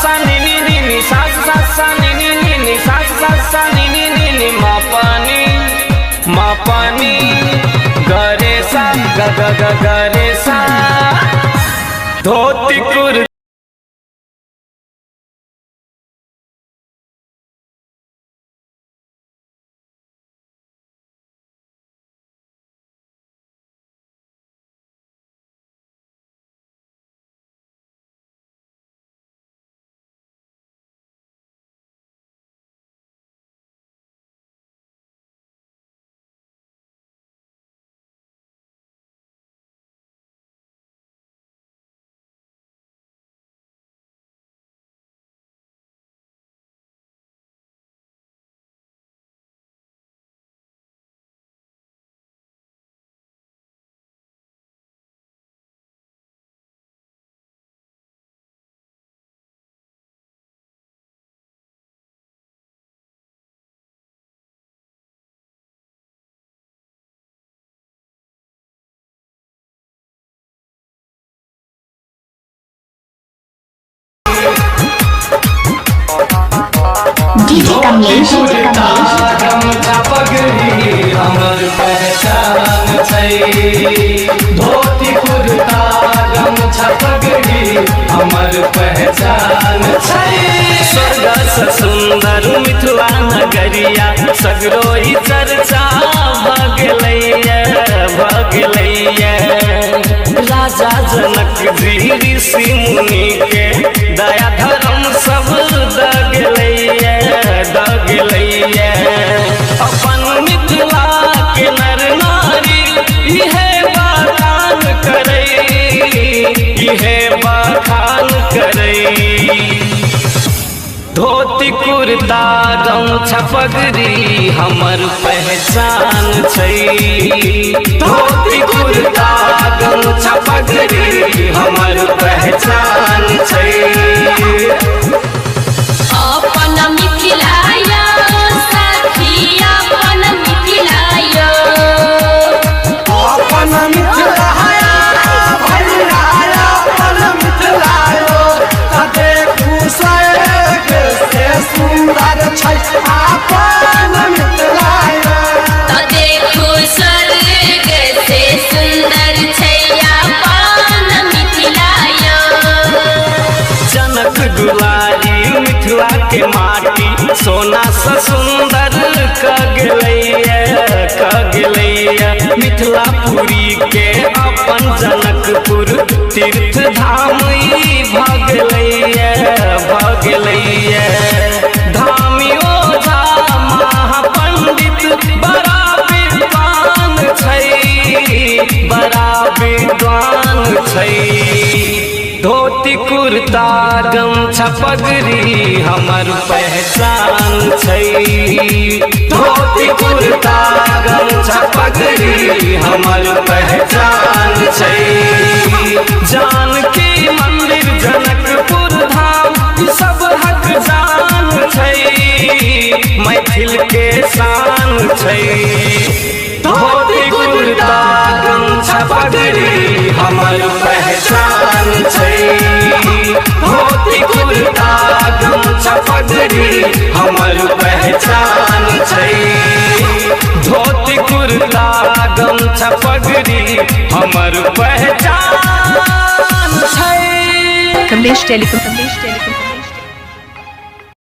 सा नी नी नी नी सा नी नी नी नी सा नी नी नी नी मा पानी गरे सा ग ग ग गरे सा धोती कुर्ता पगड़ी हमर पहचान छै धोती कुर्ता गमछा पगड़ी हमर पहचान छै स्वर्ग से सुंदर मिथिला नगरिया सगरो ही चर्चा भगलैया राजा जनक जी ऋषि मुनि के दया धर्म सब दगलैया अपन मिथिला के नर नारी इहे बखान करे धोती कुर्ता गमछा पगड़ी हमर पहचान छै धोती कुर्ता गमछा पगड़ी हमर पहचान छै अपन मिथिलाया साथी अपन मिथिलाया भैया अपन मिथिलायो देखू स्वर्ग से सुंदर छै अपन मिथिलायो देखू स्वर्ग से सुंदर छै अपन मिथिलाया जनक दुलारी मिथिला के माटी सोना से सुंदर कगलैया मिथिलापुरी के अपन जनकपुर तीर्थ धाम भगलैया धामी ओझा महापंडित बड़ा विद्वान छै धोती कुर्ता गमछा पगड़ी हमर पहचान छै धोती कुर्ता गमछा पगड़ी हमर पहचान छै जानकी मंदिर जनकपुर धाम सब हक जान छै मैथिल के शान छै धोती कुर्ता गमछा पगड़ी हमर पहचान छै धोती कुर्ता गमछा पगड़ी हमर पहचान छै धोती कुर्ता गमछा पगड़ी हमर पहचान छै कमलेश टेलीकॉम